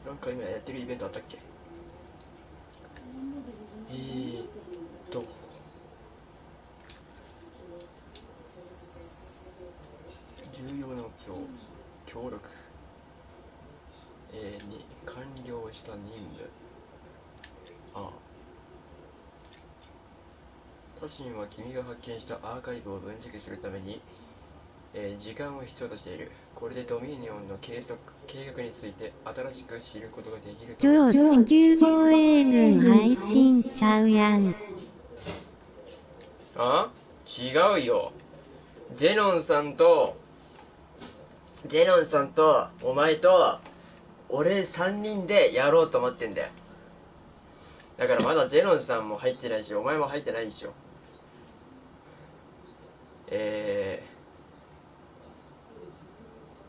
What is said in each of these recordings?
なんか今やってるイベントあったっけ。と重要な目標協力、に完了した任務。他人は君が発見したアーカイブを分析するために、時間を必要としている。これでドミニオンの計画について新しく知ることができると。今日地球防衛軍配信ちゃうやん。違うよ。ゼノンさんとお前と俺3人でやろうと思ってんだよ。だからまだゼノンさんも入ってないし、お前も入ってないでしょ。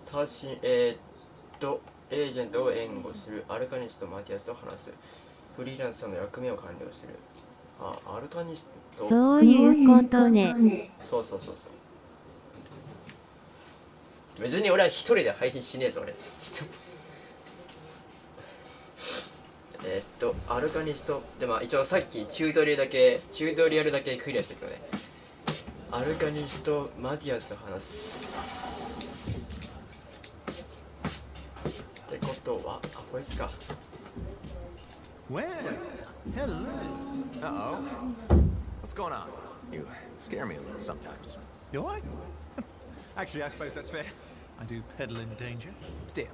他人エージェントを援護する。アルカニストマティアスと話す。フリーランスの役目を完了する。アルカニスト、そういうことね。そう別に俺は一人で配信しねえぞ。俺アルカニストで、一応さっきチュートリアルだけクリアしていくので、アルカニストマティアスと話すってことは、こいつか。 Well, hello. Uh-oh. What's going on? You scare me a little sometimes. Do I? Actually, I suppose that's fair. I do peddle in danger. Still,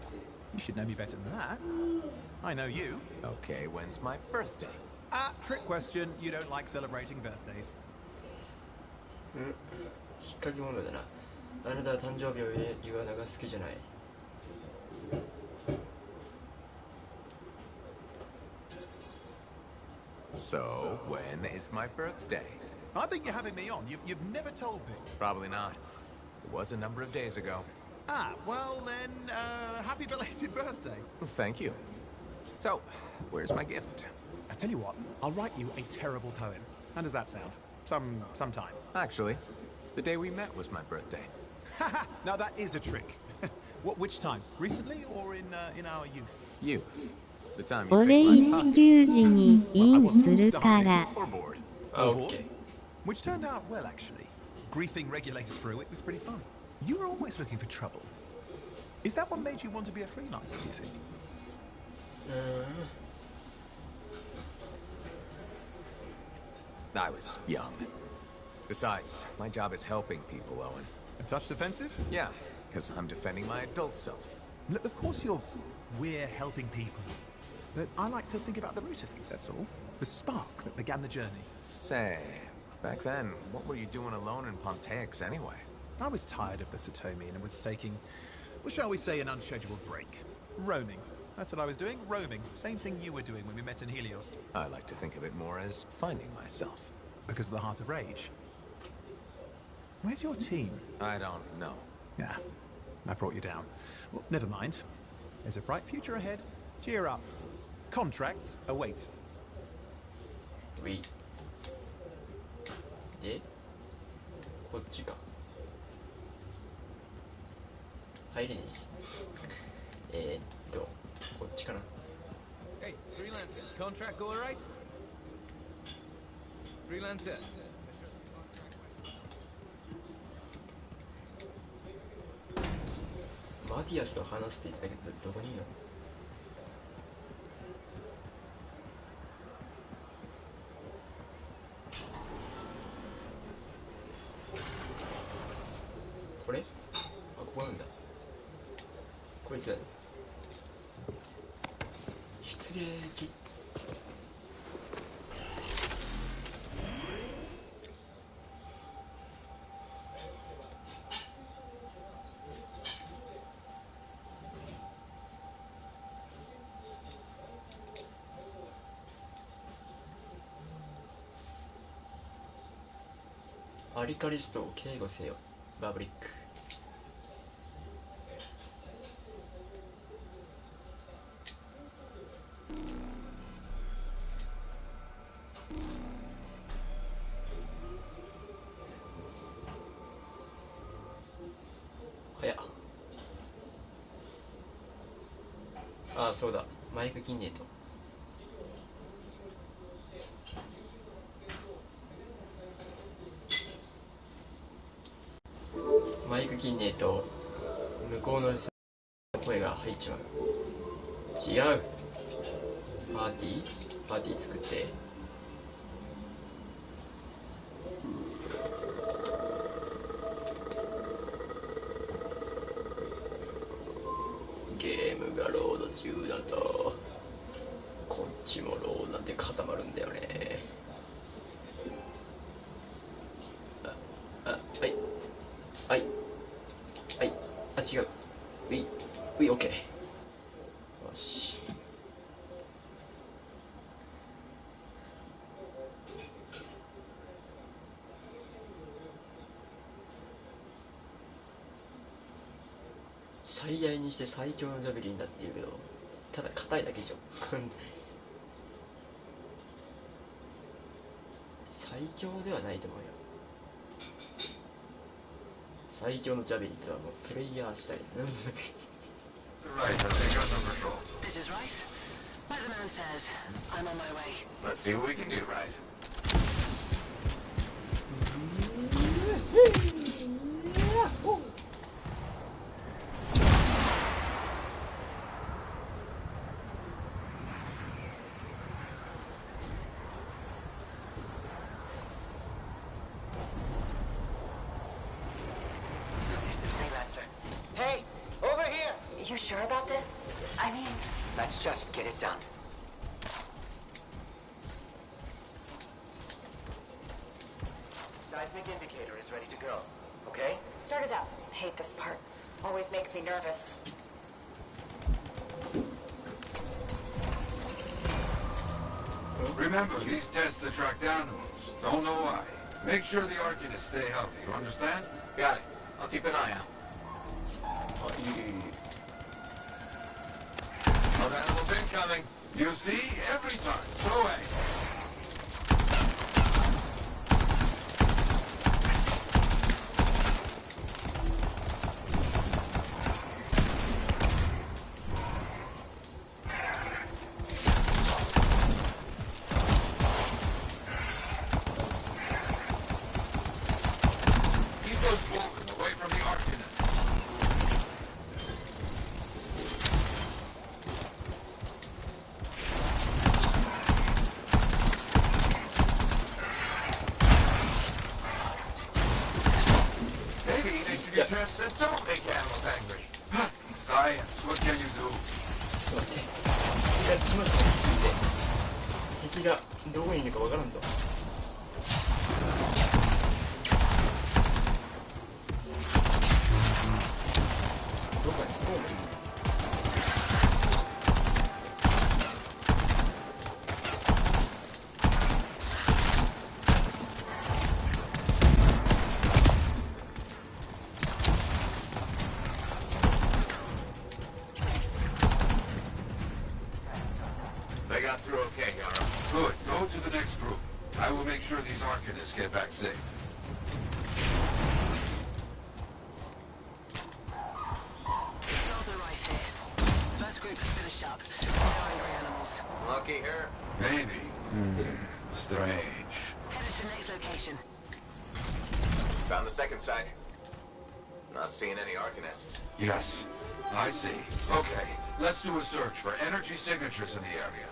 you should know me better than that. I know you. Okay, when's my birthday? Trick question. You don't like celebrating birthdays. 引っ掛け問題だな。あなたは誕生日を言うのが好きじゃない。So, when is my birthday? I think you're having me on. You've never told me. Probably not. It was a number of days ago. Well then, happy belated birthday. Thank you. So, where's my gift? I tell you what, I'll write you a terrible poem. How does that sound? Sometime. Actually, the day we met was my birthday. Now that is a trick. Which time? Recently or in our youth? Youth. The time you 俺19時にインするから。or bored. Okay. Which turned out well, actually. Griefing regulators through it was pretty fun. You were always looking for trouble. Is that what made you want to be a freelancer, do you think? I was young. Besides, my job is helping people, Owen. A touch defensive? Yeah, because I'm defending my adult self. Look, of course we're helping people. But I like to think about the root of things, that's all. The spark that began the journey. Say, back then, what were you doing alone in Pontiacs anyway? I was tired of the Satomian and was taking, well, shall we say, an unscheduled break. Roaming. That's what I was doing, roaming. Same thing you were doing when we met in Helios. I like to think of it more as finding myself. Because of the Heart of Rage. Where's your team? I don't know. Yeah, I brought you down. Well, never mind. There's a bright future ahead. Cheer up. Contracts await. Oui. で、こっちか。入りです。こっちかな。Hey, freelancer. Contract go alright? Freelancer. マティアスと話していたけど、どこにいるの？これ？ここなんだ。こいつだね。出撃。アリカリストを警護せよ、バブリック。早っ。ああ、そうだ。マイク切んねえと。マイク切んねえと、向こうの声が入っちまう。違う。パーティー作って。ゲームがロード中だとこっちもロードなんて固まるんだよね。はいはいはい、違う。ウィオッケー。よし。最大にして最強のジャベリンだって言うけど、ただ硬いだけじゃん。最強ではないと思うよ。最強のジャベリンとはもうプレイヤー次第。Right, let's take out some patrol. This is Rice. Weatherman says I'm on my way. Let's see what we can do, right? There's the freelancer. Hey, over here! You sure about this? I mean, let's just get it done. Seismic indicator is ready to go. Okay? Start it up. Hate this part. Always makes me nervous. Remember, these tests attract animals. Don't know why. Make sure the Arcanists stay healthy, you understand? Got it. I'll keep an eye out. あ、いい。 All animals incoming. You see? Every time. So angry. Keep those moving away from the Arcanists. Maybe they should do tests that don't make animals angry. Science, what can you do? ちょっと待って。敵がちまちまついて、敵がどこにいるかわからんぞ。どこにそうもいる。They got through okay, Yara. Good. Go to the next group. I will make sure these Arcanists get back safe. Girls are right here. First group is finished up. No angry animals. Lucky her. Maybe. Strange. Headed to next location. Found the second site. Not seeing any Arcanists. Yes, I see. Okay, let's do a search for energy signatures in the area.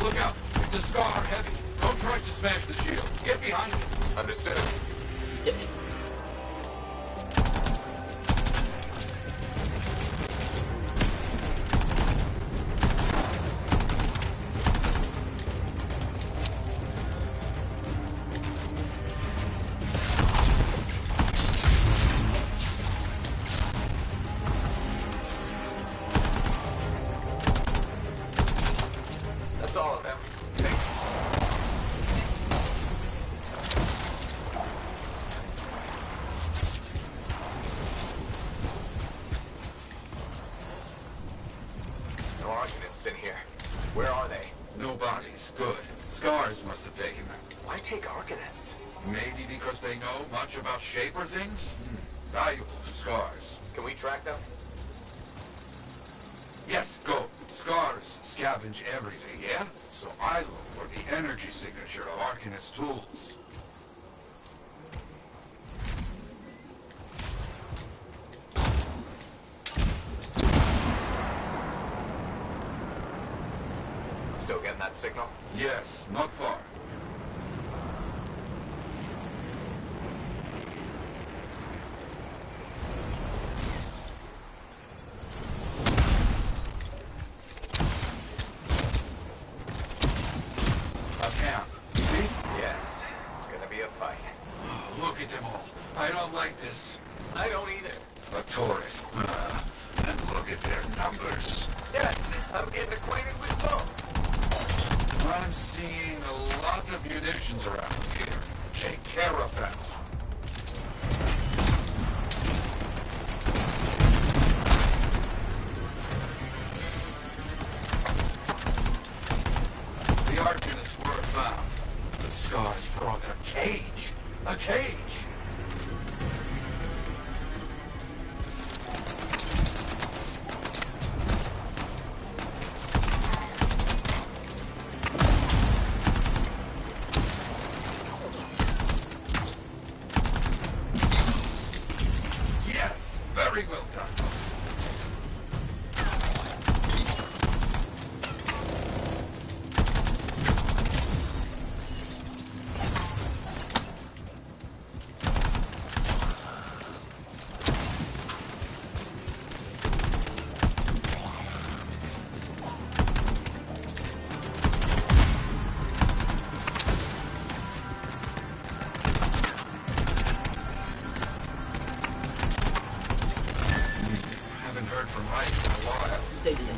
Look out! It's a scar heavy. Don't try to smash the shield. Get behind it. Understood. 見て。taking them. Why take Arcanists? Maybe because they know much about Shaper things? Valuable to Scars. Can we track them? Yes, go. Scars scavenge everything, yeah? So I look for the energy signature of Arcanist tools. Still getting that signal? Yes, not far. A camp. See? Yes. It's gonna be a fight. Look at them all. I don't like this. I don't either. A turret. And look at their numbers. Yes, I'm getting acquainted with both. I'm seeing a lot of munitions around here. Take care of them. The Arcanists were found. The Scars brought a cage. A cage! Yes, very well done. Haven't heard from Mike in a while.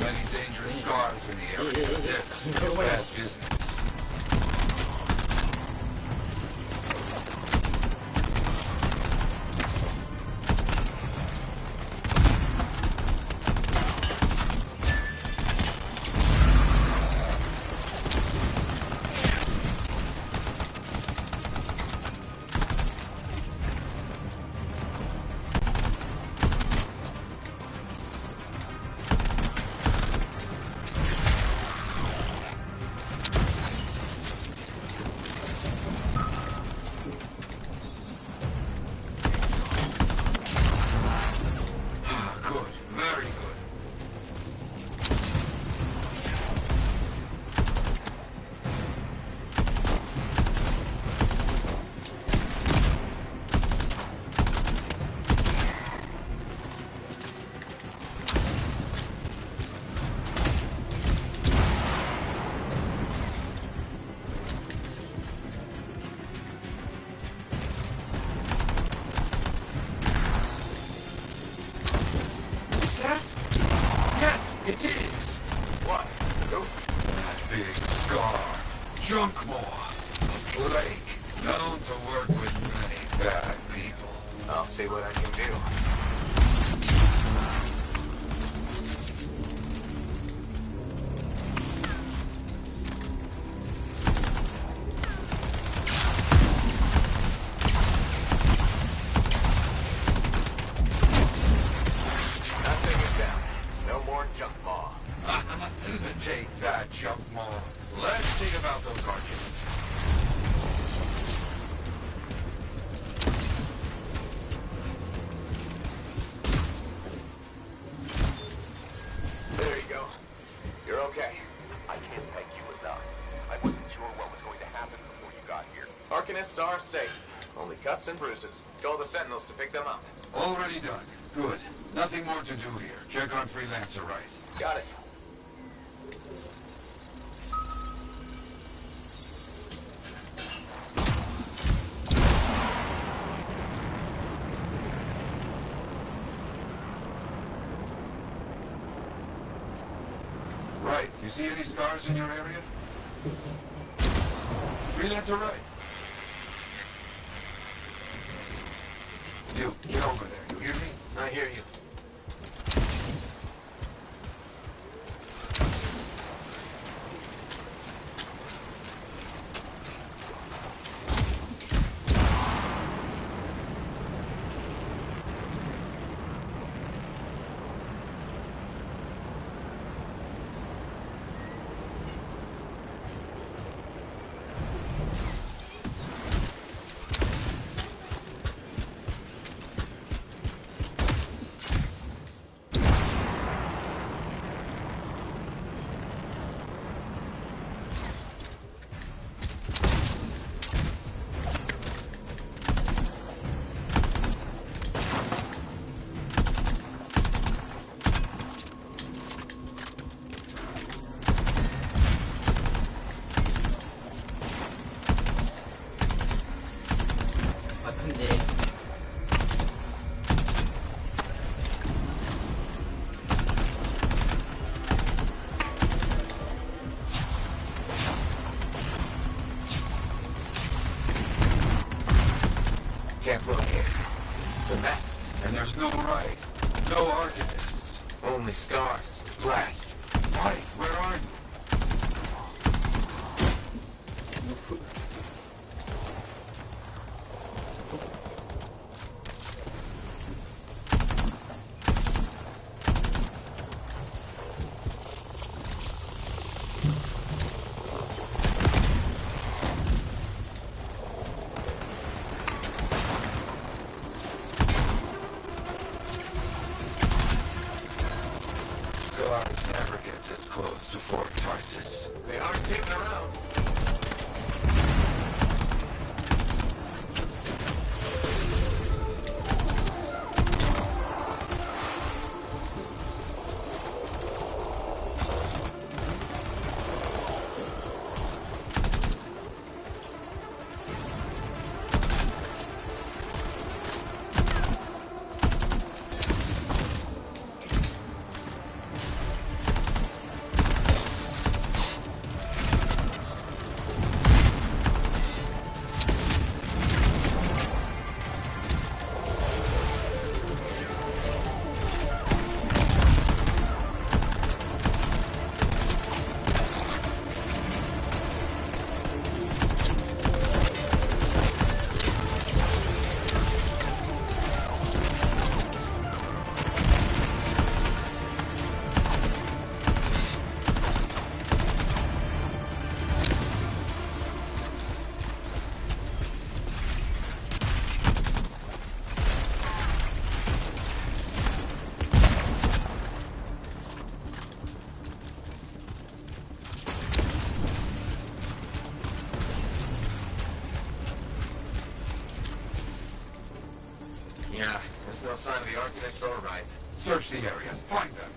Many dangerous Scars in the area. This is bad business. Good, very good. Is that? Yes, it is. What? Who? That big Scar. Junkmaw. Blake. Known to work with many bad people. I'll see what I can do. That thing is down. No more junk maw. Take that, Junkmaw. Let's see about those Arcanists. There you go. You're okay. I can't thank you enough. I wasn't sure what was going to happen before you got here. Arcanists are safe. Only cuts and bruises. Tell the Sentinels to pick them up. Already done. Good. Nothing more to do here. Check on Freelancer right. Got it. Right. You see any Scars in your area? Freelancer right. You, get over there. You hear me? I hear you. Can't locate it. It's a mess. And there's no Wraith, no Arcanists. Only scars. Blast! Wraith, where are you? うふ。Guards never get this close to Fort Tarsus. They aren't kidding around. Yeah, there's no sign of the Arcanists or Wraith. Search the area. Find them.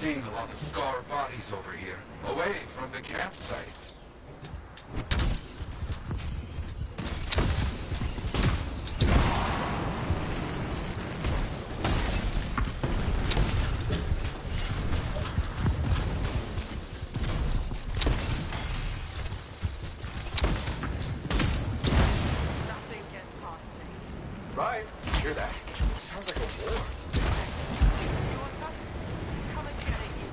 Seeing a lot of scarred bodies over here, away from the campsite. Nothing gets past me. Wraith? Hear that? Sounds like a war. You want that? Come and get it, you.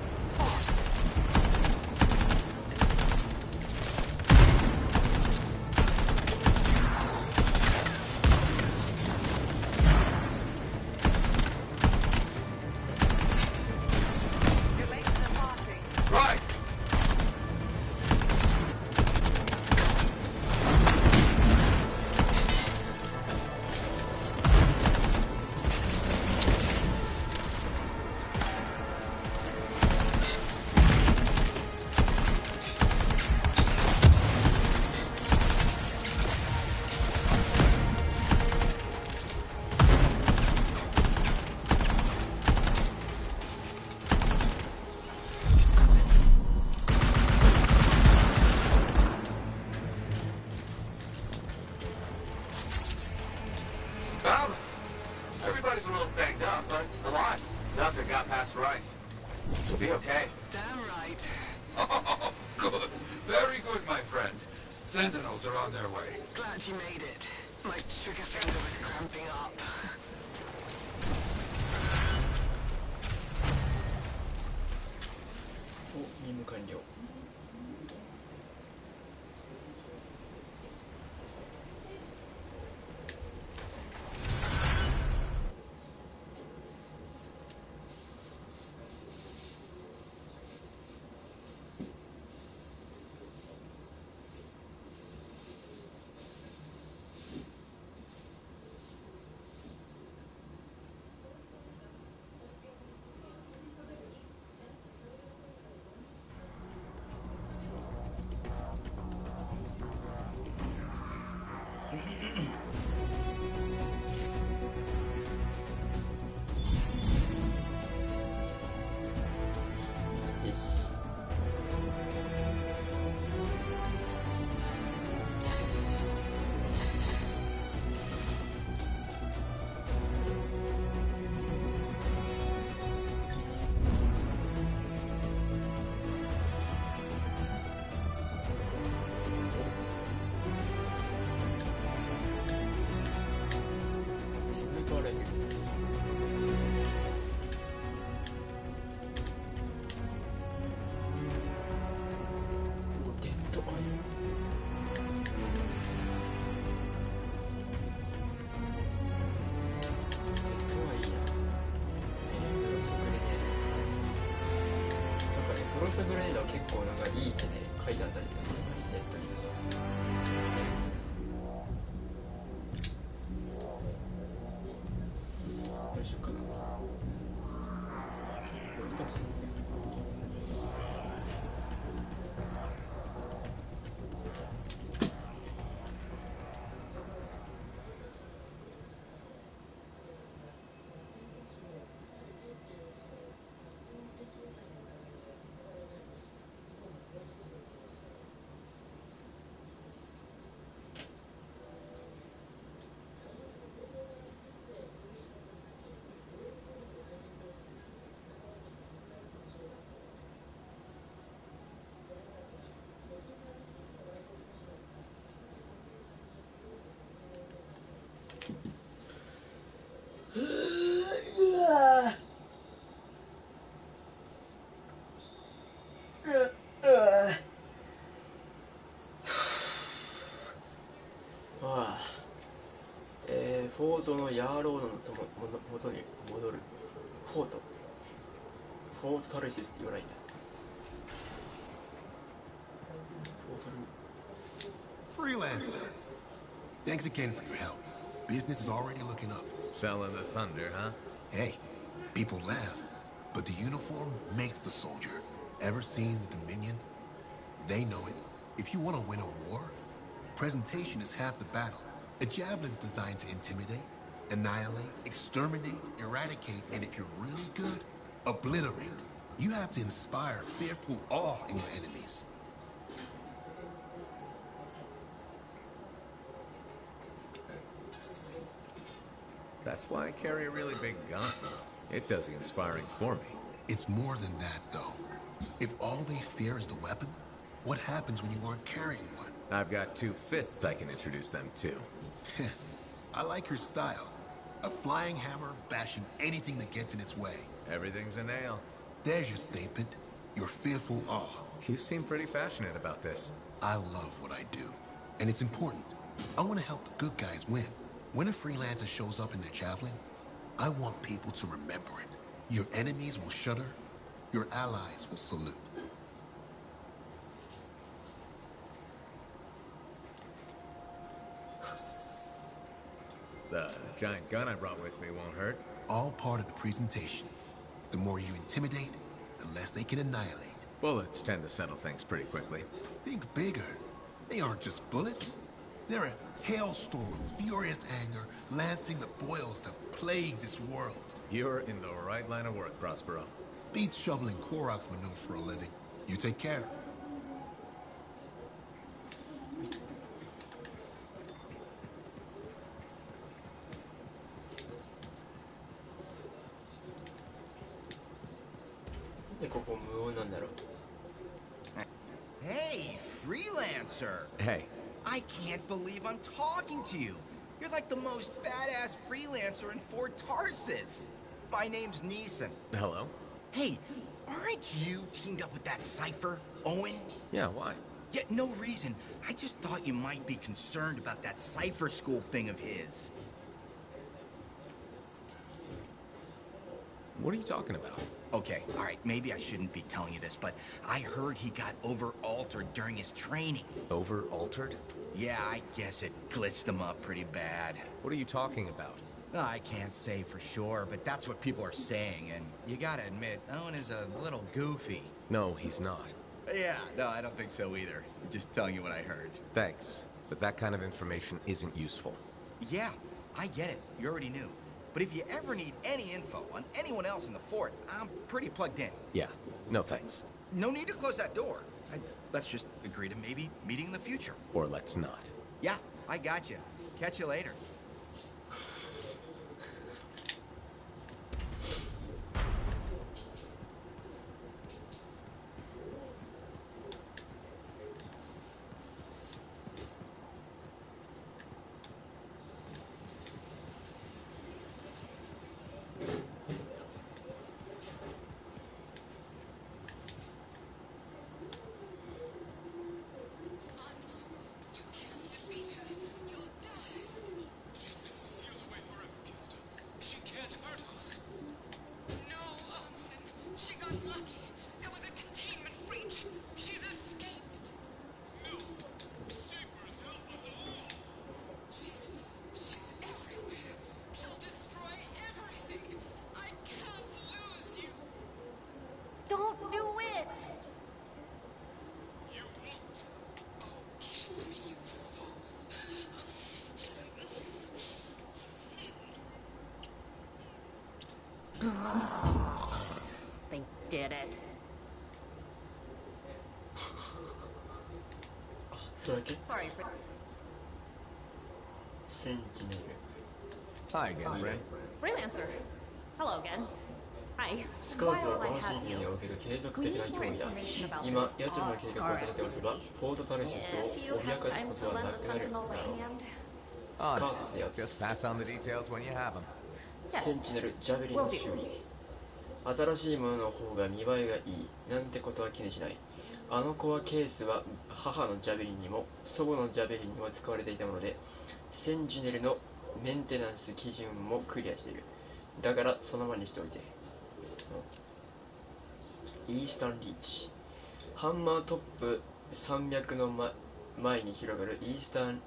You're late to the party. Wraith! Well, everybody's a little banged up, but alive. Nothing got past Wraith. We'll be okay. Damn right. Oh, good. Very good, my friend. Sentinels are on their way. Glad you made it. My trigger finger was cramping up. お、任務完了。パーライフル。デッドアイアン。フロストグレネードは結構なんかいいってね書いてあったりとかネットに。どうしようかな。これ使うし。フォートのヤーロードの元に戻る。フォートタルシスって言わないんだ。Freelancer. Thanks again for your help. Business is already looking up. Selling the thunder, huh? Hey, people laugh, but the uniform makes the soldier. Ever seen the Dominion? They know it. If you want to win a war, presentation is half the battle. A javelin's designed to intimidate, annihilate, exterminate, eradicate, and if you're really good, obliterate. You have to inspire fearful awe in your enemies. That's why I carry a really big gun. It does the inspiring for me. It's more than that, though. If all they fear is the weapon, what happens when you aren't carrying one? I've got 2 fists I can introduce them to. I like your style. A flying hammer bashing anything that gets in its way. Everything's a nail. There's your statement. Your fearful awe. You seem pretty passionate about this. I love what I do. And it's important. I want to help the good guys win. When a freelancer shows up in their javelin, I want people to remember it. Your enemies will shudder. Your allies will salute. The giant gun I brought with me won't hurt. All part of the presentation. The more you intimidate, the less they can annihilate. Bullets tend to settle things pretty quickly. Think bigger. They aren't just bullets. They're a hailstorm of furious anger lancing the boils that plague this world. You're in the right line of work, Prospero. Beats shoveling Koroks manure for a living. You take care. Hey, freelancer! Hey. I can't believe I'm talking to you. You're like the most badass freelancer in Fort Tarsus. My name's Neeson. Hello? Hey, aren't you teamed up with that cipher, Owen? Yeah, why? Yeah, no reason. I just thought you might be concerned about that cipher school thing of his. What are you talking about? Okay, all right, maybe I shouldn't be telling you this, but I heard he got over-altered during his training. Over-altered? Yeah, I guess it glitched him up pretty bad. What are you talking about? I can't say for sure, but that's what people are saying, and you gotta admit, Owen is a little goofy. No, he's not. Yeah, no, I don't think so either. Just telling you what I heard. Thanks, but that kind of information isn't useful. Yeah, I get it. You already knew. But if you ever need any info on anyone else in the fort, I'm pretty plugged in. Yeah, no thanks. No need to close that door. Let's just agree to maybe meeting in the future. Or let's not. Yeah, I got you. Catch you later. それだけ Sorry for. センチネル Hi again, Brent. Freelancer. Hello again. Hi. スカーズはこのシーンにおける継続的な脅威だ。今、奴らの計画を立てておけば、フォートタルシスを脅かすことはなくなるだろう。スカ On ーズってや it. つ。 Just pass on the details when you have them. センチネル、ジャベリンの修理。新しいものの方が見栄えがいいなんてことは気にしない。あの子はケースは母のジャベリンにも祖母のジャベリンにも使われていたもので、センチネルのメンテナンス基準もクリアしている。だからそのままにしておいて。イースタンリーチ。ハンマートップ300の前に広がるイースタン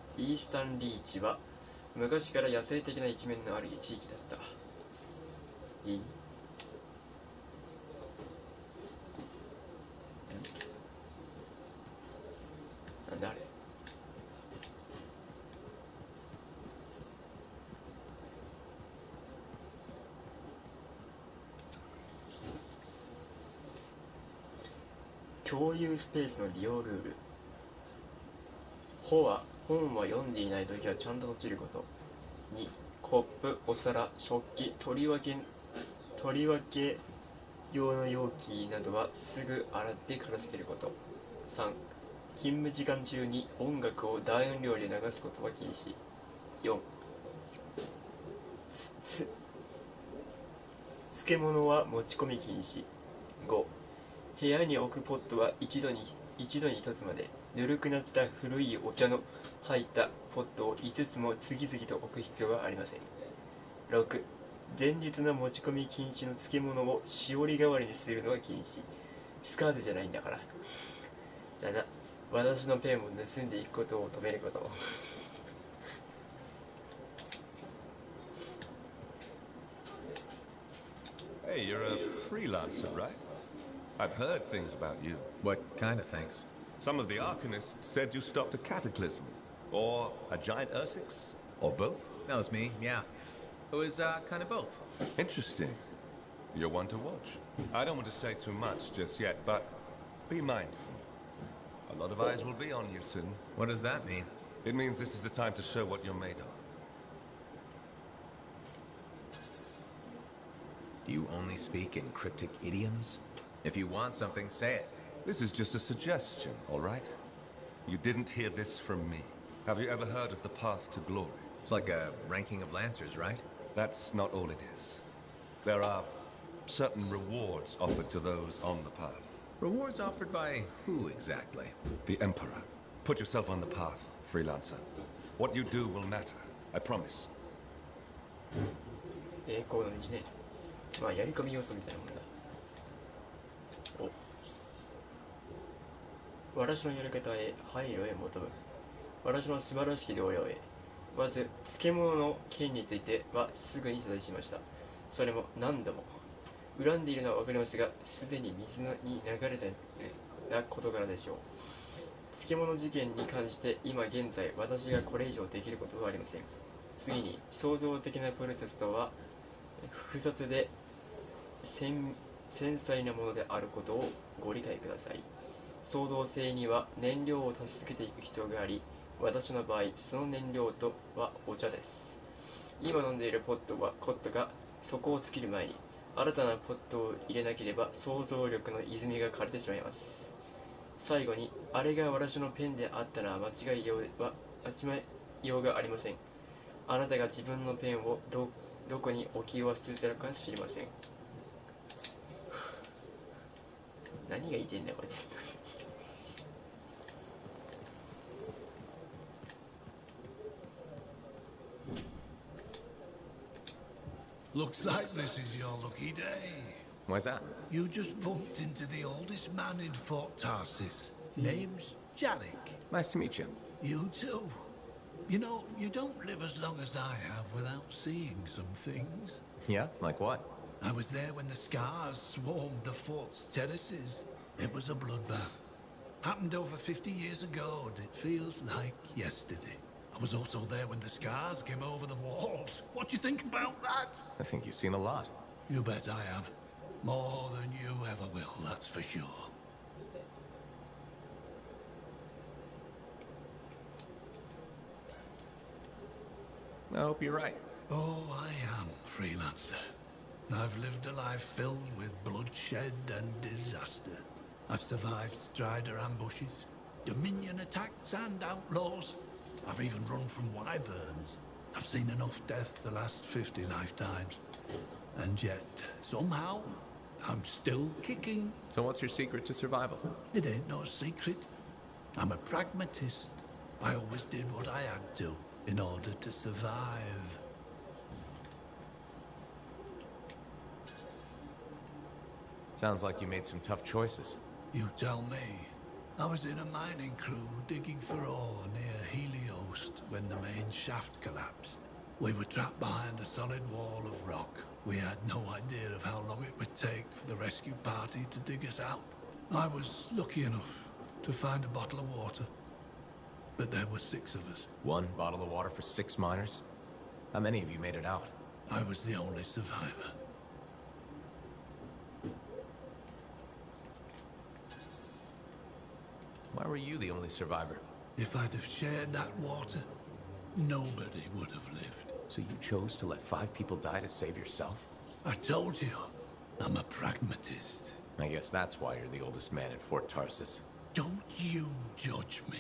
リーチは昔から野生的な一面のある地域だった。いい？なんだあれ？共有スペースの利用ルール。本は読んでいないときはちゃんと閉じること。2、コップ、お皿、食器、取り分け用の容器などはすぐ洗って片付けること。3、勤務時間中に音楽を大音量で流すことは禁止。4、漬物は持ち込み禁止。5、部屋に置くポットは一度に1つまで。ぬるくなった古いお茶の入ったポットを5つも次々と置く必要はありません。6、前日の持ち込み禁止の漬物をしおり代わりにするのは禁止。スカートじゃないんだから。7、私のペンを盗んでいくことを止めること。Hey, you're a freelancer, right? I've heard things about you. What kind of things? Some of the Arcanists said you stopped a cataclysm. Or a giant Ursix. Or both. That was me, yeah. It was, kind of both. Interesting. You're one to watch. I don't want to say too much just yet, but be mindful. A lot of eyes will be on you soon. What does that mean? It means this is the time to show what you're made of. Do you only speak in cryptic idioms? If you want something, say it. This is just a suggestion, all right? You didn't hear this from me. Have you ever heard of the path to glory? It's like a ranking of lancers, right? That's not all it is. There are certain rewards offered to those on the path. Rewards offered by who exactly? The Emperor. Put yourself on the path, freelancer. What you do will matter. I promise. 栄光の道ね。まあやり込み要素みたいなもんだ。私のやり方へ配慮へ求む。私の素晴らしき同僚へ。まず漬物の件についてはすぐに正しました。それも何度も。恨んでいるのは分かりますが、すでに水に流れた事柄でしょう。漬物事件に関して今現在私がこれ以上できることはありません。次に創造的なプロセスとは複雑で繊細なものであることをご理解ください。創造性には燃料を足し付けていく必要があり、私の場合その燃料とはお茶です。今飲んでいるコットが底を尽きる前に新たなポットを入れなければ想像力の泉が枯れてしまいます。最後に、あれが私のペンであったのは間違いようがありません。あなたが自分のペンをどこに置き忘れてるか知りません。何が言いてんだよこいつ。Looks like this is your lucky day. Why's that? You just bumped into the oldest man in Fort Tarsis. Name's Jarek. Nice to meet you. You too. You know, you don't live as long as I have without seeing some things. Yeah? Like what? I was there when the scars swarmed the fort's terraces. It was a bloodbath. Happened over 50 years ago, and it feels like yesterday. I was also there when the scars came over the walls. What do you think about that? I think you've seen a lot. You bet I have. More than you ever will, that's for sure. I hope you're right. Oh, I am, freelancer. I've lived a life filled with bloodshed and disaster. I've survived Strider ambushes, Dominion attacks and outlaws. I've even run from wyverns. I've seen enough death the last 50 lifetimes. And yet, somehow, I'm still kicking. So what's your secret to survival? It ain't no secret. I'm a pragmatist. I always did what I had to in order to survive. Sounds like you made some tough choices. You tell me. I was in a mining crew digging for ore near Heliost when the main shaft collapsed. We were trapped behind a solid wall of rock. We had no idea of how long it would take for the rescue party to dig us out. I was lucky enough to find a bottle of water. But there were 6 of us. 1 bottle of water for 6 miners? How many of you made it out? I was the only survivor. Why were you the only survivor? If I'd have shared that water, nobody would have lived. So you chose to let 5 people die to save yourself? I told you, I'm a pragmatist. I guess that's why you're the oldest man in Fort Tarsus. Don't you judge me.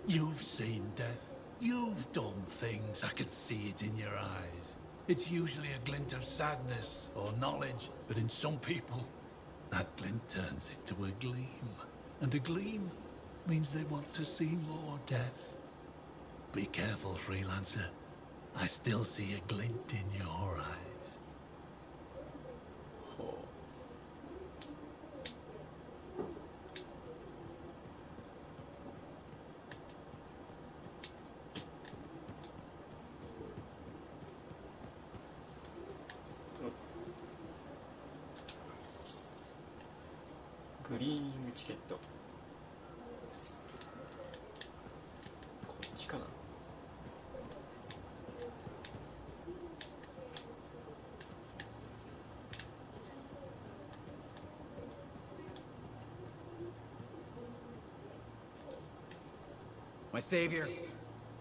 You've seen death. You've done things. I can see it in your eyes. It's usually a glint of sadness or knowledge, but in some people, that glint turns into a gleam. And a gleam means they want to see more death. Be careful, freelancer. I still see a glint in your eyes.グリーニングチケット。こっちかな。My savior,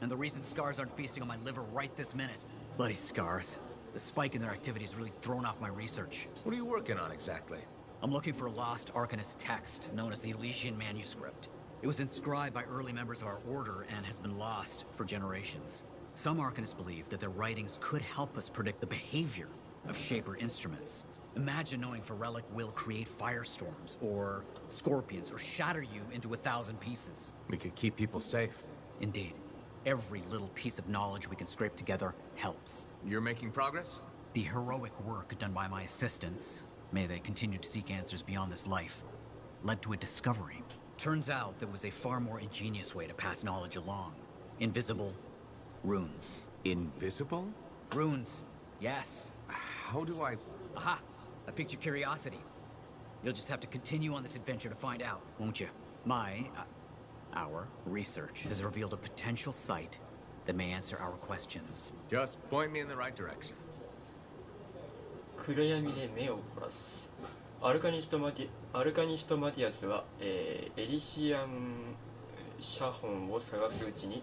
and the reason scars aren't feasting on my liver right this minute. Bloody scars. The spike in their activity has really thrown off my research. What are you working on exactly? I'm looking for a lost Arcanist text known as the Elysian Manuscript. It was inscribed by early members of our order and has been lost for generations. Some Arcanists believe that their writings could help us predict the behavior of Shaper instruments. Imagine knowing if a relic will create firestorms, or scorpions, or shatter you into 1,000 pieces. We could keep people safe. Indeed. Every little piece of knowledge we can scrape together helps. You're making progress? The heroic work done by my assistants, may they continue to seek answers beyond this life, led to a discovery. Turns out there was a far more ingenious way to pass knowledge along. Invisible runes. Invisible? Runes, yes. How do I... Aha! I piqued your curiosity. You'll just have to continue on this adventure to find out, won't you? Our research has revealed a potential site that may answer our questions. Just point me in the right direction. 暗闇で目を凝らす。アルカニストマティアスは、エリシアン写本を探すうちに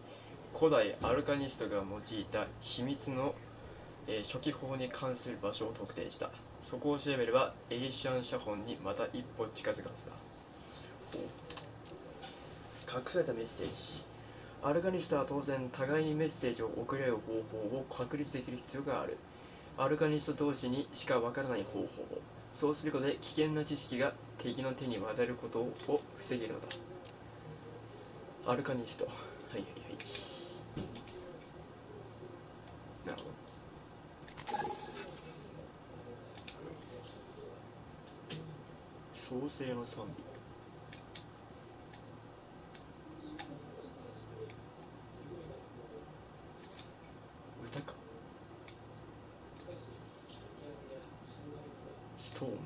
古代アルカニストが用いた秘密の、初期法に関する場所を特定した。そこを調べればエリシアン写本にまた一歩近づくはずだ。隠されたメッセージ。アルカニストは当然互いにメッセージを送れる方法を確立できる必要がある。アルカニスト同士にしかわからない方法を。そうすることで危険な知識が敵の手に渡ることを防げるのだ。アルカニスト。はいはいはい。なるほど。創世の賛美。歌か。ストーム。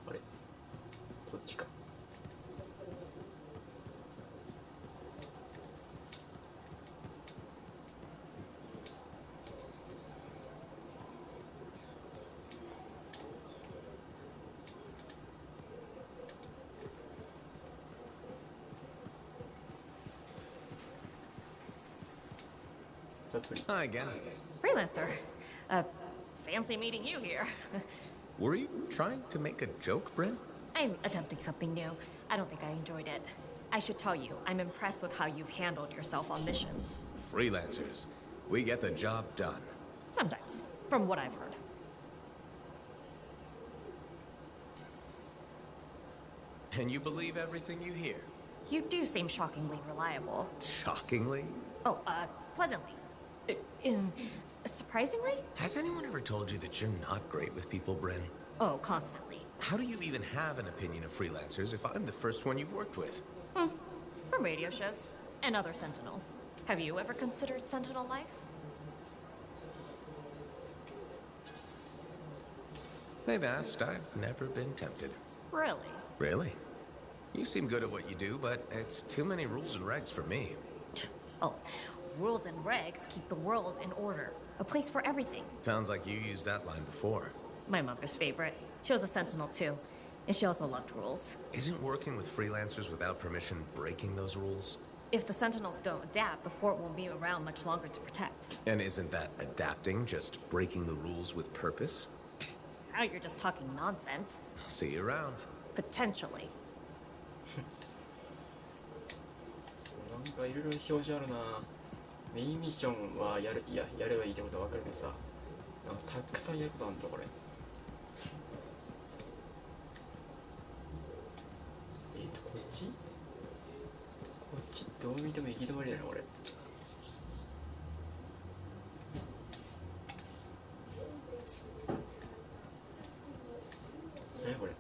あれ、こっちか。ざっぷり。 Hi again. Freelancer. Fancy meeting you here. Were you trying to make a joke, Bryn? I'm attempting something new. I don't think I enjoyed it. I should tell you, I'm impressed with how you've handled yourself on missions. Freelancers. We get the job done. Sometimes, from what I've heard. And you believe everything you hear? You do seem shockingly reliable. Shockingly? Oh, pleasantly. Surprisingly? Has anyone ever told you that you're not great with people, Bryn? Oh, constantly. How do you even have an opinion of freelancers if I'm the first one you've worked with? From radio shows and other Sentinels. Have you ever considered Sentinel life? They've asked. I've never been tempted. Really? Really? You seem good at what you do, but it's too many rules and regs for me. Oh, rules and regs keep the world in order. A place for everything. Sounds like you used that line before. My mother's favorite. She was a Sentinel too. And she also loved rules. Isn't working with freelancers without permission breaking those rules? If the Sentinels don't adapt, the fort won't be around much longer to protect. And isn't that adapting just breaking the rules with purpose? Now you're just talking nonsense. I'll see you around. Potentially. なんかいろいろ表示あるな。メインミッションはやればいいってことはわかるけどさ、なんかたくさんやることあるんだこれ。こっち？こっちどう見ても行き止まりだなこれ。何これ？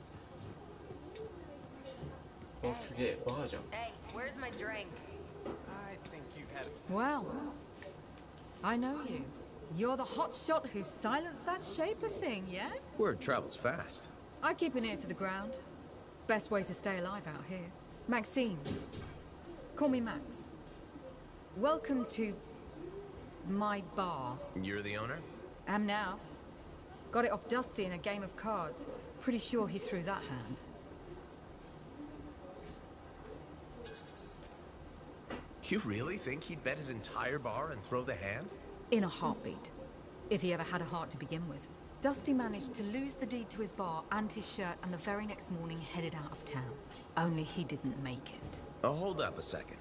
お、すげえ、バーじゃん。 Hey, where's my drink? I think you've had Well, I know you. You're the hotshot who silenced that shaper thing, yeah? Word travels fast. I keep an ear to the ground. Best way to stay alive out here. Maxine. Call me Max. Welcome to my bar. You're the owner? Am now. Got it off Dusty in a game of cards. Pretty sure he threw that hand. You really think he'd bet his entire bar and throw the hand? In a heartbeat. If he ever had a heart to begin with. Dusty managed to lose the deed to his bar and his shirt, and the very next morning headed out of town. Only he didn't make it. Oh, hold up a second.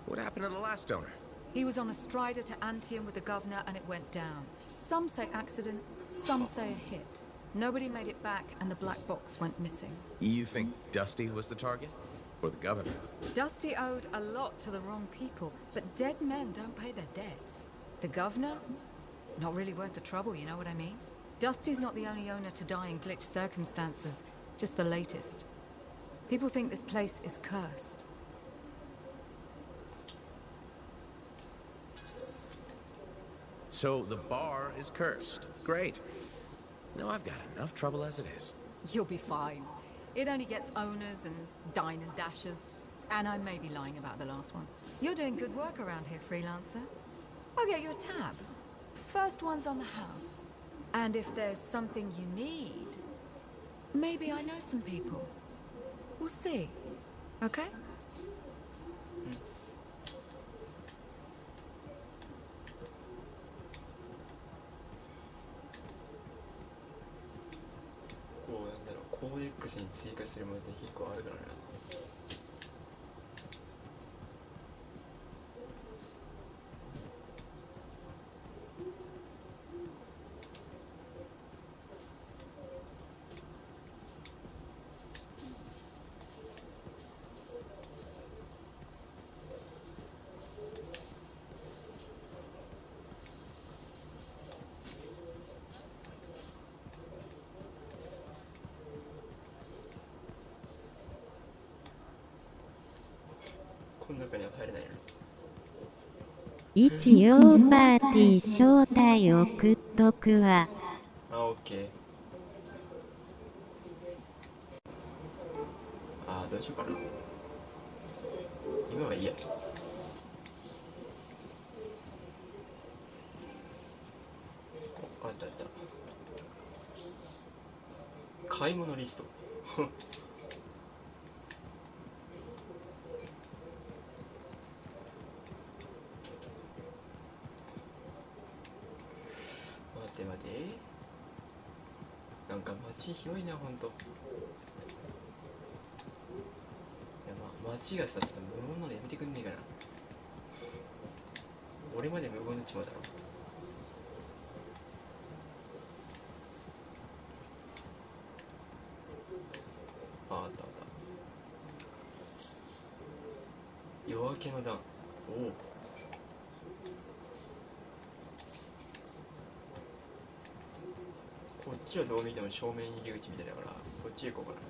What happened to the last owner? He was on a strider to Anthem with the governor and it went down. Some say accident, some say a hit. Nobody made it back and the black box went missing. You think Dusty was the target? Or the governor? Dusty owed a lot to the wrong people, but dead men don't pay their debts. The governor? Not really worth the trouble, you know what I mean? Dusty's not the only owner to die in glitch circumstances, just the latest. People think this place is cursed. So the bar is cursed. Great. No, I've got enough trouble as it is. You'll be fine. It only gets owners and dine and dashers. And I may be lying about the last one. You're doing good work around here, freelancer. I'll get you a tab. First one's on the house. And if there's something you need, maybe I know some people. We'll see. Okay?コーデックスに追加するまで結構あるからな。この中には入れないの。一応パーティー招待送っとくわ。あ、オッケー。あ、どうしようかな。今はいいや。あったあった。買い物リスト。て待て。なんか街広いな、ほんと。いや、街がさ、ちょっと無言なのやめてくんねえかな。俺まで無言になっちまうだろ。あったあった。夜明けの段。おお。こっちはどう見ても正面入り口みたいだから、こっちへ行こうかな。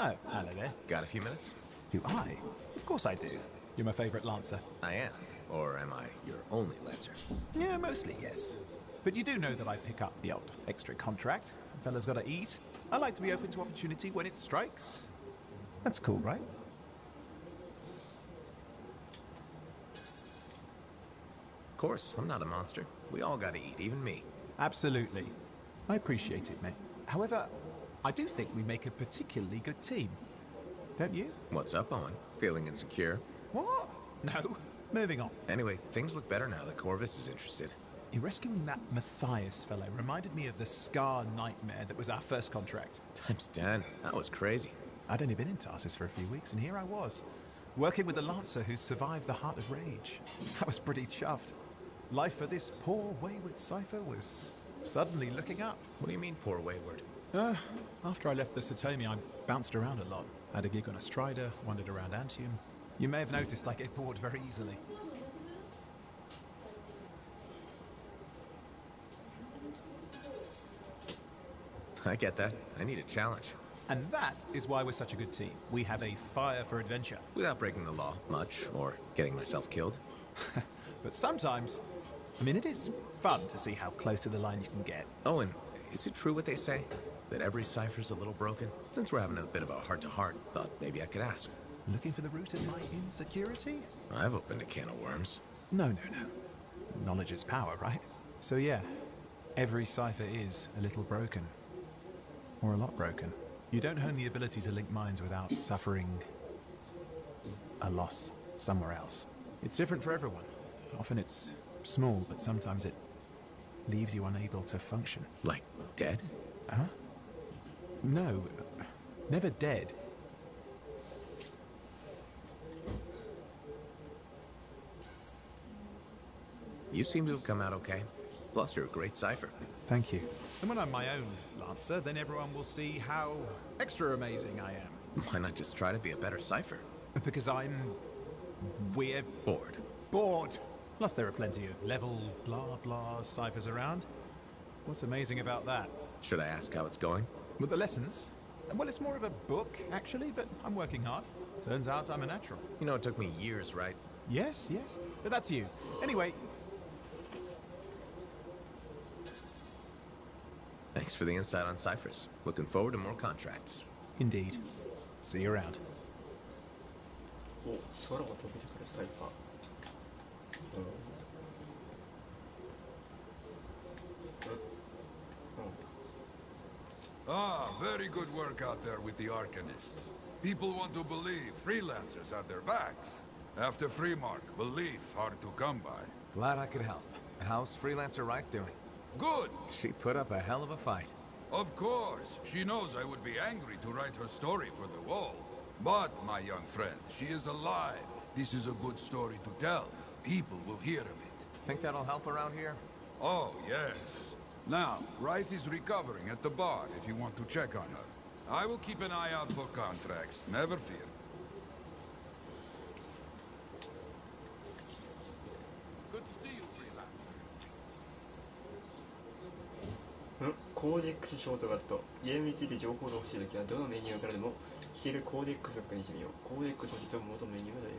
Oh, hello there. Got a few minutes? Do I? Of course I do. You're my favourite Lancer. I am. Or am I your only Lancer? Yeah, mostly, yes. But you do know that I pick up the odd extra contract. A fella's got to eat. I like to be open to opportunity when it strikes. That's cool, right? Of course, I'm not a monster. We all gotta eat, even me. Absolutely. I appreciate it, mate. However, I do think we make a particularly good team. Don't you? What's up, Owen? Feeling insecure? What? No. Moving on. Anyway, things look better now that Corvus is interested. You're rescuing that Matthias fellow reminded me of the Scar nightmare that was our first contract. Times 10. That was crazy. I'd only been in Tarsus for a few weeks, and here I was, working with the Lancer who survived the Heart of Rage. I was pretty chuffed. Life for this poor, wayward cipher was suddenly looking up. What do you mean, poor wayward? After I left the Satomi, I bounced around a lot. Had a gig on a Strider, wandered around Anthem. You may have noticed I get bored very easily. I get that. I need a challenge. And that is why we're such a good team. We have a fire for adventure. Without breaking the law much, or getting myself killed. But sometimes, I mean, it is fun to see how close to the line you can get. Oh, and is it true what they say? That every cipher's a little broken? Since we're having a bit of a heart-to-heart, thought maybe I could ask. Looking for the root of my insecurity? I've opened a can of worms. No. Knowledge is power, right? So yeah, every cipher is a little broken. Or a lot broken. You don't hone the ability to link minds without suffering a loss somewhere else. It's different for everyone. Often it's small, but sometimes it leaves you unable to function. Like dead? Huh? No, never dead. You seem to have come out okay. Plus, you're a great cipher. Thank you. And when I'm my own Lancer, then everyone will see how extra amazing I am. Why not just try to be a better cipher? Because we're bored. Bored! Plus there are plenty of level blah blah ciphers around. What's amazing about that? Should I ask how it's going? With the lessons? Well, it's more of a book, actually, but I'm working hard. Turns out I'm a natural. You know, it took me years, right? Yes. But that's you. Anyway. Thanks for the insight on ciphers. Looking forward to more contracts. Indeed. See you around. お、空を飛びてくるサイファー。Ah, very good work out there with the Arcanists. People want to believe freelancers have their backs. After Freemark, belief hard to come by. Glad I could help. How's Freelancer Rife doing? Good! She put up a hell of a fight. Of course. She knows I would be angry to write her story for the wall. But, my young friend, she is alive. This is a good story to tell. People will hear of it. Think that'll help around here? Oh, yes. Now, Rife is recovering at the bar if you want to check on her. I will keep an eye out for contracts, never fear. Good to see you, freelancer. コーデックスショートカット。ゲームについて情報が欲しいときはどのメニューからでも聞けるコーデックスを確認してみよう。コーデックスを知っても元メニューが出る。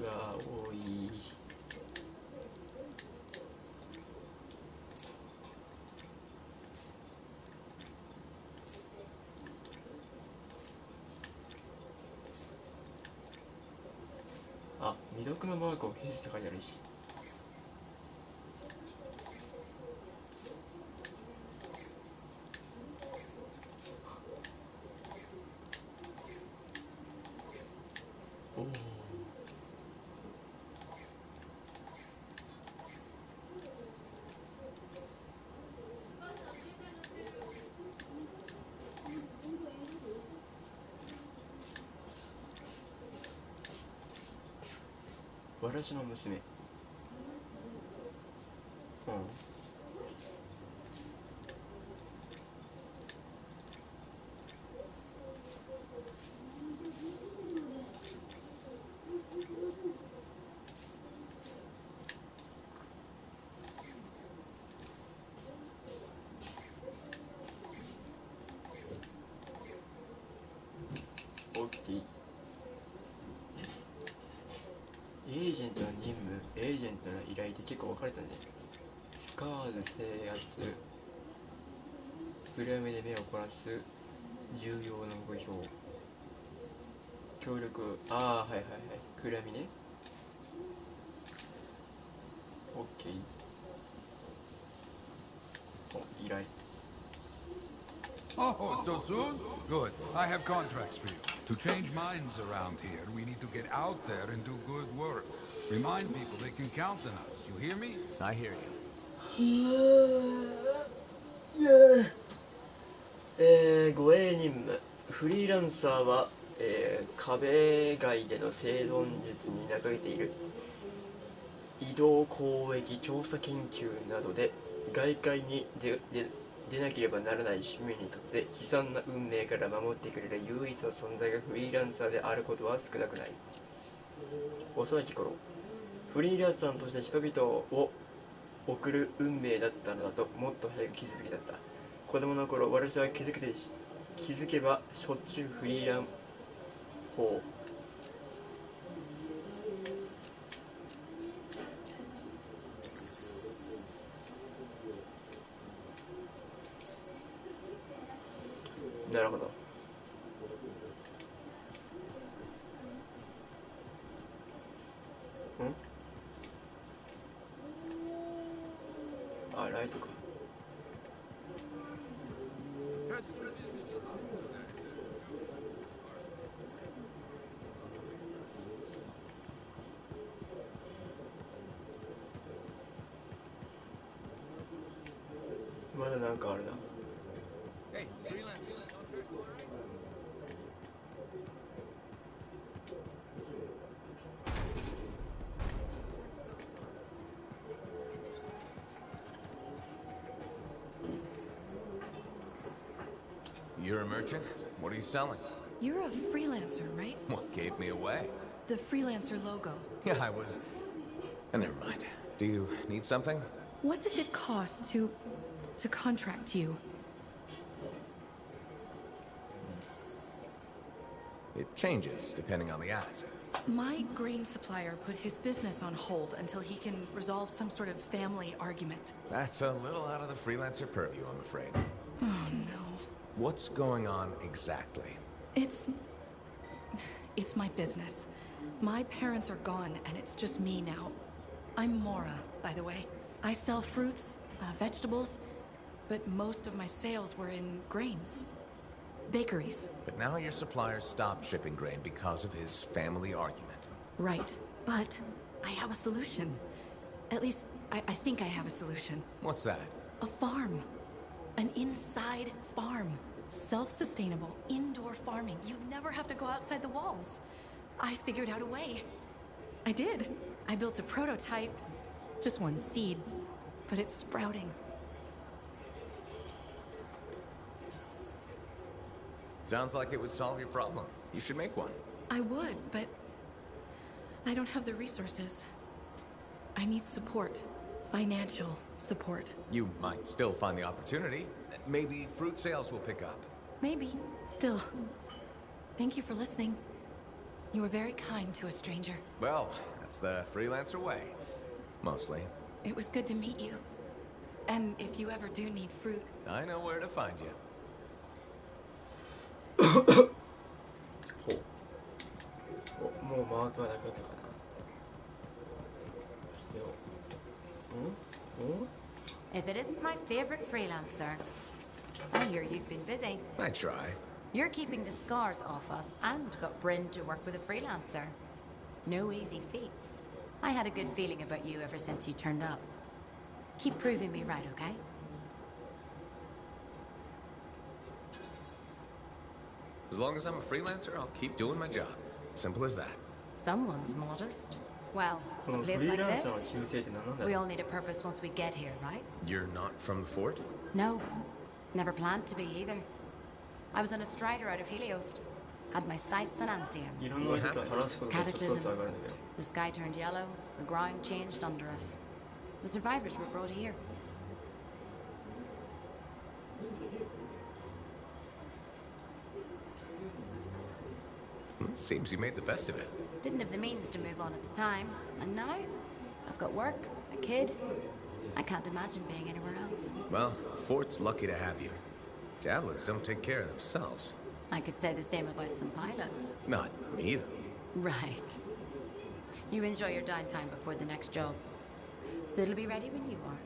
が多い。あ、未読のマークを消すって書いてあるし。おお。私の娘。うん。起きていい。エージェントの任務、エージェントの依頼って結構分かれたね。スカーズ制圧、暗闇で目を凝らす、重要な目標、協力、ああ、はいはいはい、暗闇ね。オッケー。お、依頼。Oh, so soon? Good. I have contracts for you. To change minds around here, we need to get out there and do good work. Remind people they can count on us. You hear me? I hear you. 護衛任務。フリーランサーは、壁外での生存術に長けている。移動交易調査研究などで外界に出なければならない市民にとって悲惨な運命から守ってくれる唯一の存在がフリーランサーであることは少なくない。幼き頃、フリーランサーとして人々を送る運命だったのだともっと早く気づくべきだった。子供の頃、私は気づけばしょっちゅうフリーラン法なるほど。あ、ライトか。まだなんかあるな。Hey, freelance. You're a merchant? What are you selling? You're a freelancer, right? What gave me away? The freelancer logo. Yeah, I was... Never mind. Do you need something? What does it cost to contract you? It changes depending on the ask. My grain supplier put his business on hold until he can resolve some sort of family argument. That's a little out of the freelancer purview, I'm afraid. Oh, no. What's going on exactly? It's my business. My parents are gone, and it's just me now. I'm Mora, by the way. I sell fruits, vegetables, but most of my sales were in grains. Bakeries. But now your supplier stopped shipping grain because of his family argument. Right. But I have a solution. At least, I think I have a solution. What's that? A farm. An inside farm. Self-sustainable, indoor farming. You never have to go outside the walls. I figured out a way. I did. I built a prototype. Just one seed. But it's sprouting. Sounds like it would solve your problem. You should make one. I would, but I don't have the resources. I need support. Financial support. You might still find the opportunity. Maybe fruit sales will pick up. Maybe. Still. Thank you for listening. You were very kind to a stranger. Well, that's the freelancer way. Mostly. It was good to meet you. And if you ever do need fruit... I know where to find you. もうマークはなかったかな。If it isn't my favorite freelancer, I hear you've been busy. I try. You're keeping the scars off us and got Bryn to work with a freelancer. No easy feats. I had a good feeling about you ever since you turned up. Keep proving me right, okay? As long as I'm a freelancer, I'll keep doing my job. Simple as that. Someone's modest. Well, a place like this, we all need a purpose once we get here, right? You're not from the fort? No. Never planned to be either. I was on a strider out of Helios. Had my sights on Anthem. What happened? Cataclysm. The sky turned yellow, the ground changed under us. The survivors were brought here. It seems you made the best of it. Didn't have the means to move on at the time, and now I've got work, a kid. I can't imagine being anywhere else. Well, the fort's lucky to have you. Javelins don't take care of themselves. I could say the same about some pilots. Not me, though. Right. You enjoy your downtime before the next job. So it'll be ready when you are.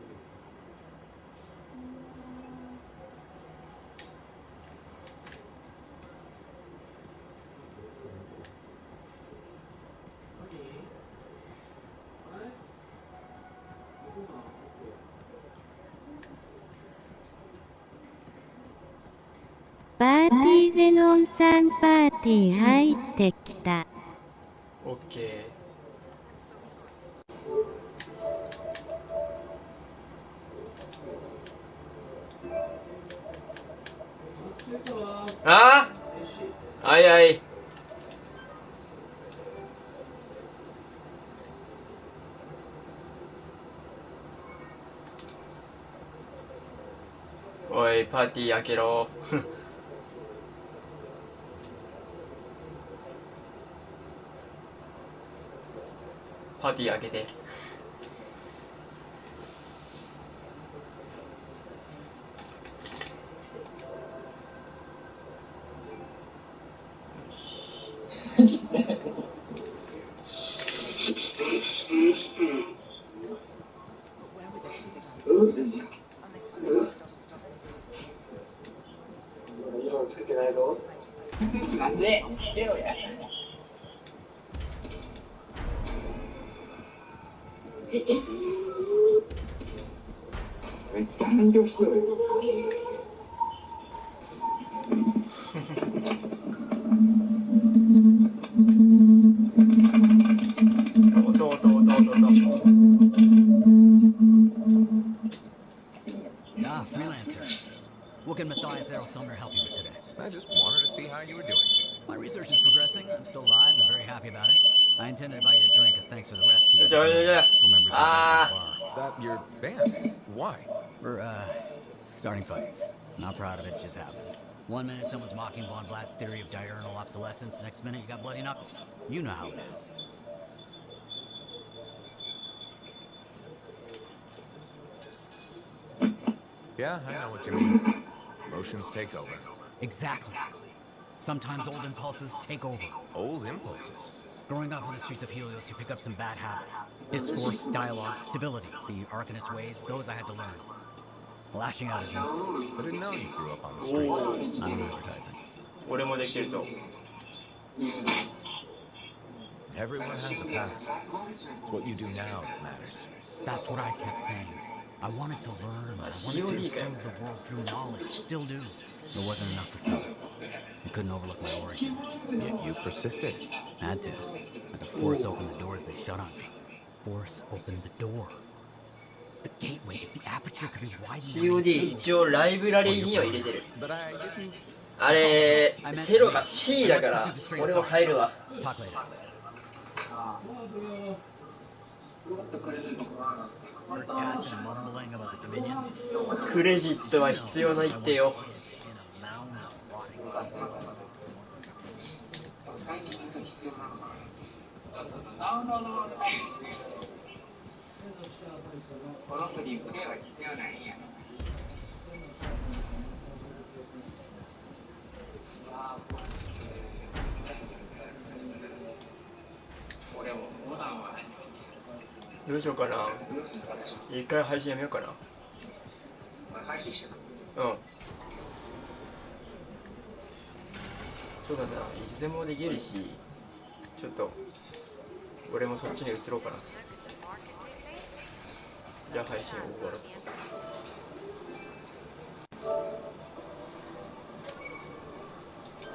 パーティーゼノンさんパーティー入ってきた。オッケー。ああ、はいはい。おい、パーティー開けろ。パーティー開けて。なんで来てよや。めっちゃ反響してるよ。Ah, freelancer. What can Matthias Errol Sumner help you with today? I just wanted to see how you were doing. My research is progressing. I'm still alive and very happy about it. I intended to buy you a drink as thanks for the rescue. Remember that your band? Why? For, starting fights. Not proud of it, it just happened. 1 minute someone's mocking Von Blatt's theory of diurnal obsolescence, next minute you got bloody knuckles. You know how it is. Yeah, I know what you mean. Emotions take over. Exactly. Sometimes old impulses take over. Old impulses? Growing up in the streets of Helios, you pick up some bad habits. Discourse, dialogue, civility, the Arcanist ways, those I had to learn. Lashing out is instinct. I didn't know you grew up on the streets. I'm advertising. 俺もできてるぞ。Everyone has a past. It's what you do now that matters. That's what I kept saying. I wanted to learn. I wanted to improve the world through knowledge. Still do. It wasn't enough for some. I couldn't overlook my origins. Yet you persisted. Had to. Had to force open the doors they shut on me. Force open the door. The gateway, if the aperture could be widened. COD 一応ライブラリーには入れてる。あれ、セロが C だから、俺も変えるわ。クレジットは必要ないってよ。ダウンロードはないですね。このフリープレイは必要ないんやな。俺もボタンはどうしようかな。一回配信やめようかな。配信してくうん。そうだな、いつでもできるし、ちょっと俺もそっちに移ろうかな。じゃあ配信終わろうと。